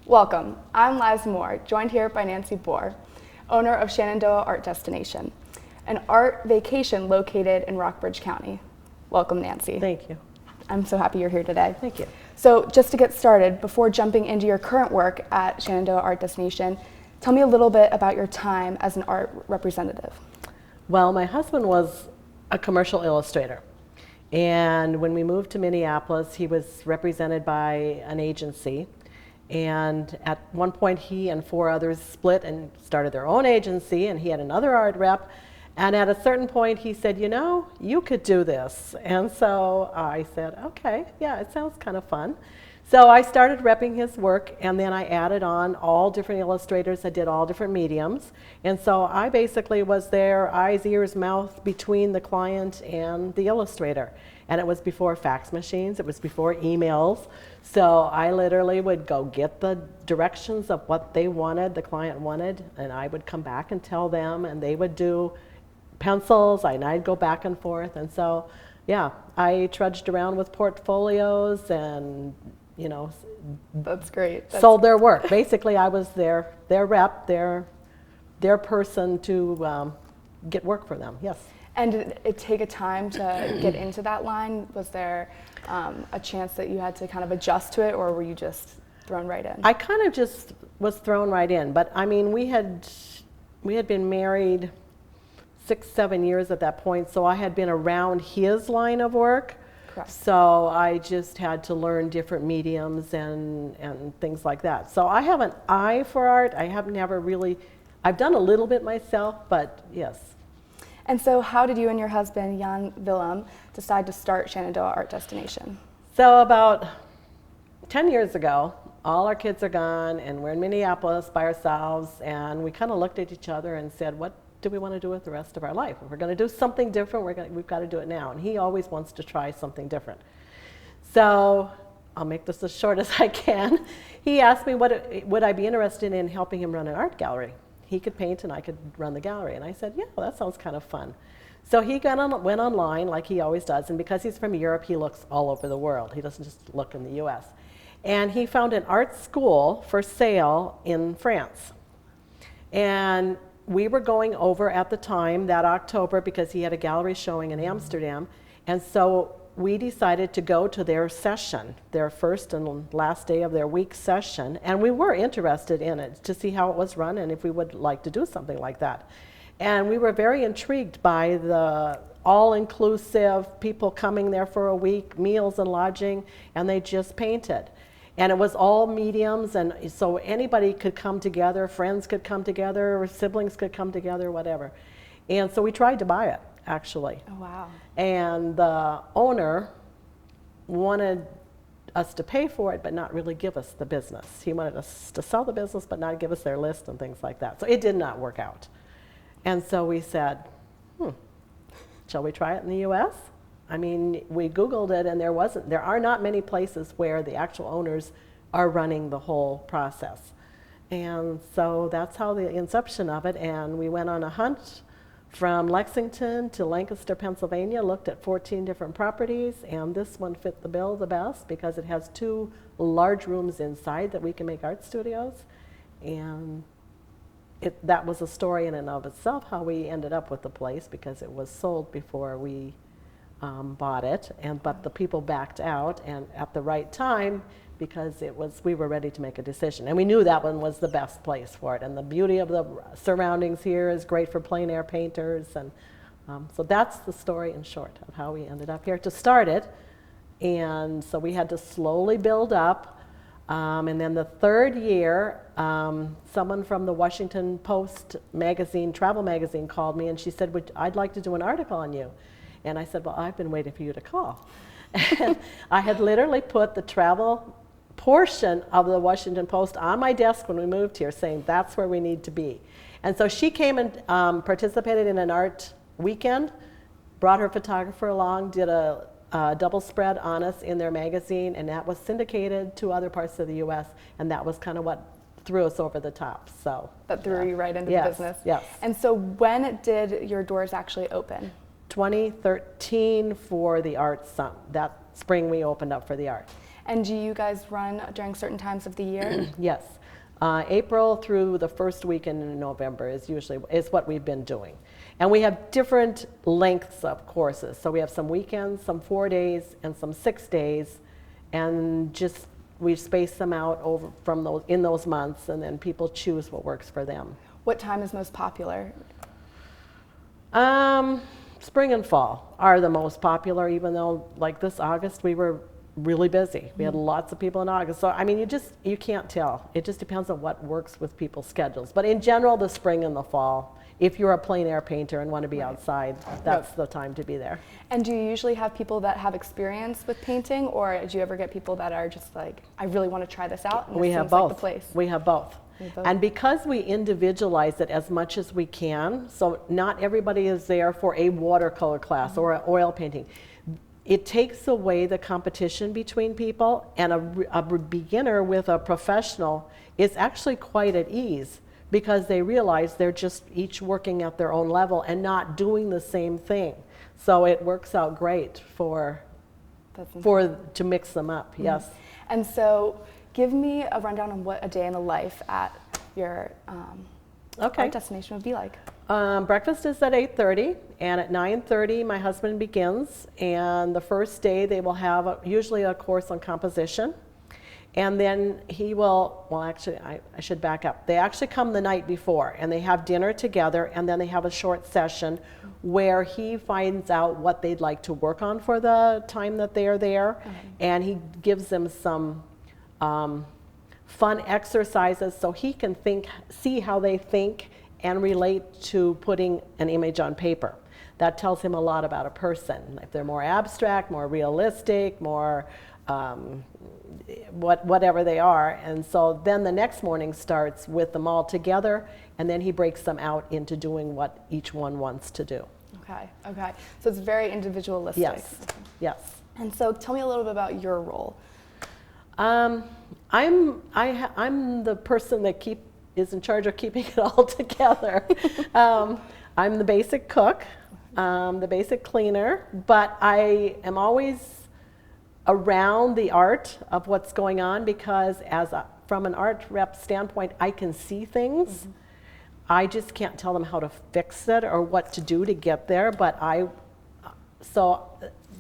Welcome. I'm Liz Moore, joined here by Nancy Boer, owner of Shenandoah Art Destination, an art vacation located in Rockbridge County. Welcome, Nancy. Thank you. I'm so happy you're here today. Thank you. So just to get started, before jumping into your current work at Shenandoah Art Destination, tell me a little bit about your time as an art representative. Well, my husband was a commercial illustrator. And when we moved to Minneapolis, he was represented by an agency. And at one point, he and 4 others split and started their own agency, and he had another art rep. And at a certain point, he said, you know, you could do this. And so I said, okay, yeah, it sounds kind of fun. So I started repping his work, and then I added on all different illustrators. I did all different mediums. And so I basically was their eyes, ears, mouth between the client and the illustrator. And it was before fax machines. It was before emails. So I literally would go get the directions of what they wanted, the client wanted, and I would come back and tell them, and they would do pencils, and I'd go back and forth. And so, yeah, I trudged around with portfolios and, you know, That's great. sold their work. Basically, I was their rep, their person to get work for them, yes. And did it take a time to get into that line? Was there a chance that you had to kind of adjust to it, or were you just thrown right in? I kind of just was thrown right in, but I mean, we had been married 6-7 years at that point, so I had been around his line of work. Correct. So I just had to learn different mediums and things like that. So I have an eye for art. I've done a little bit myself, but yes. And so how did you and your husband, Jan Willem, decide to start Shenandoah Art Destination? So about 10 years ago, all our kids are gone, and we're in Minneapolis by ourselves, and we kind of looked at each other and said, what do we want to do with the rest of our life? If we're going to do something different, we've got to do it now. And he always wants to try something different. So I'll make this as short as I can. He asked me would I be interested in helping him run an art gallery. He could paint and I could run the gallery. And I said, yeah, well, that sounds kind of fun. So he went online like he always does. And because he's from Europe, he looks all over the world. He doesn't just look in the US. And he found an art school for sale in France. And we were going over at the time, that October, because he had a gallery showing in Amsterdam. And so we decided to go to their session, their first and last day of their week session. And we were interested in it to see how it was run and if we would like to do something like that. And we were very intrigued by the all-inclusive people coming there for a week, meals and lodging, and they just painted. And it was all mediums, and so anybody could come together, friends could come together, siblings could come together, whatever. And so we tried to buy it, actually. Oh, wow. And the owner wanted us to pay for it, but not really give us the business. He wanted us to sell the business, but not give us their list and things like that. So it did not work out. And so we said, shall we try it in the US? I mean, we Googled it, and there are not many places where the actual owners are running the whole process. And so that's how the inception of it, and we went on a hunt from Lexington to Lancaster, Pennsylvania, looked at 14 different properties, and this one fit the bill the best because it has 2 large rooms inside that we can make art studios. And that was a story in and of itself, how we ended up with the place, because it was sold before we bought it, but the people backed out, and at the right time, because we were ready to make a decision, and we knew that one was the best place for it. And the beauty of the surroundings here is great for plein air painters, and so that's the story in short of how we ended up here to start it. And so we had to slowly build up, and then the 3rd year, someone from the Washington Post magazine, travel magazine, called me, and she said, I'd like to do an article on you. And I said, well, I've been waiting for you to call. And I had literally put the travel portion of the Washington Post on my desk when we moved here, saying that's where we need to be. And so she came and participated in an art weekend, brought her photographer along, did a double spread on us in their magazine, and that was syndicated to other parts of the US, and that was kind of what threw us over the top. So that threw you right into the business. Yes. And so when did your doors actually open? 2013 for the art that spring we opened up for the art. And do you guys run during certain times of the year? Yes. April through the first weekend in November is what we've been doing. And we have different lengths of courses. So we have some weekends, some 4 days, and some 6 days, and just we space them out over in those months, and then people choose what works for them. What time is most popular? Spring and fall are the most popular, even though like this August we were really busy. We had lots of people in August. So I mean, you can't tell. It just depends on what works with people's schedules. But in general, the spring and the fall, if you're a plein air painter and want to be outside, that's the time to be there. And do you usually have people that have experience with painting, or do you ever get people that are just like, I really want to try this out, and We this have seems both. like the place? We have both. And because we individualize it as much as we can, so not everybody is there for a watercolor class or an oil painting. It takes away the competition between people, and a beginner with a professional is actually quite at ease because they realize they're just each working at their own level and not doing the same thing. So it works out great to mix them up, yes. And so give me a rundown on what a day in the life at your art destination would be like. Breakfast is at 8:30, and at 9:30 my husband begins, and the first day they will have usually a course on composition, and then he will, well actually I should back up. They actually come the night before and they have dinner together, and then they have a short session where he finds out what they'd like to work on for the time that they are there, and he gives them some fun exercises so he can see how they think and relate to putting an image on paper. That tells him a lot about a person. If they're more abstract, more realistic, more whatever they are. And so then the next morning starts with them all together, and then he breaks them out into doing what each one wants to do. Okay. So it's very individualistic. Yes. And so tell me a little bit about your role. I'm the person that is in charge of keeping it all together. I'm the basic cook, the basic cleaner, but I am always around the art of what's going on because from an art rep standpoint, I can see things. I just can't tell them how to fix it or what to do to get there, but I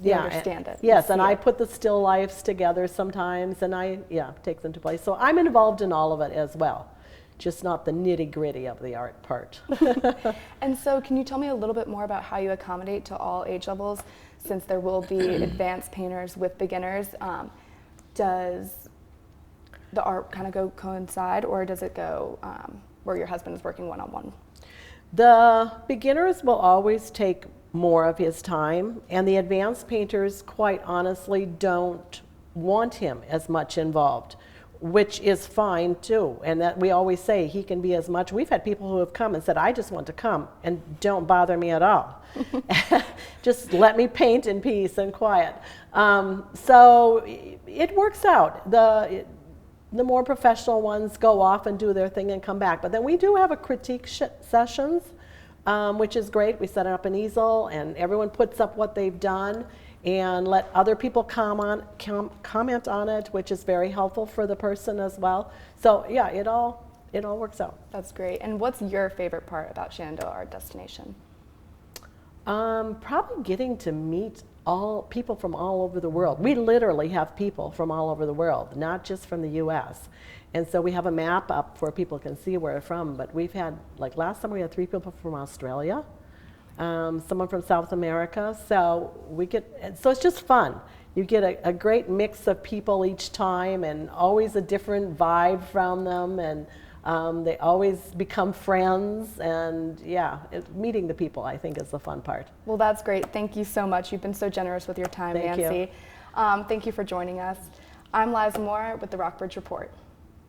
understand it. Yes, and I put the still lifes together sometimes, and I take them to place. So I'm involved in all of it as well, just not the nitty-gritty of the art part. And so can you tell me a little bit more about how you accommodate to all age levels, since there will be advanced painters with beginners? Does the art kind of coincide, or does it go where your husband is working one-on-one? The beginners will always take more of his time, and the advanced painters quite honestly don't want him as much involved, which is fine too. And that we always say he can be as much. We've had people who have come and said, I just want to come and don't bother me at all. Just let me paint in peace and quiet. So it works out. The more professional ones go off and do their thing and come back. But then we do have a critique sessions, which is great. We set up an easel and everyone puts up what they've done and let other people comment on it, which is very helpful for the person as well. So yeah, it all works out. That's great. And what's your favorite part about Shenandoah Art Destination? Probably getting to meet people from all over the world. We literally have people from all over the world, not just from the U.S. And so we have a map up where people can see where we're from. But we've had, like last summer, we had 3 people from Australia, someone from South America. So it's just fun. You get a great mix of people each time, and always a different vibe from them, and they always become friends, and meeting the people, I think, is the fun part. Well, that's great. Thank you so much. You've been so generous with your time, Nancy. Thank you for joining us. I'm Liza Moore with the Rockbridge Report.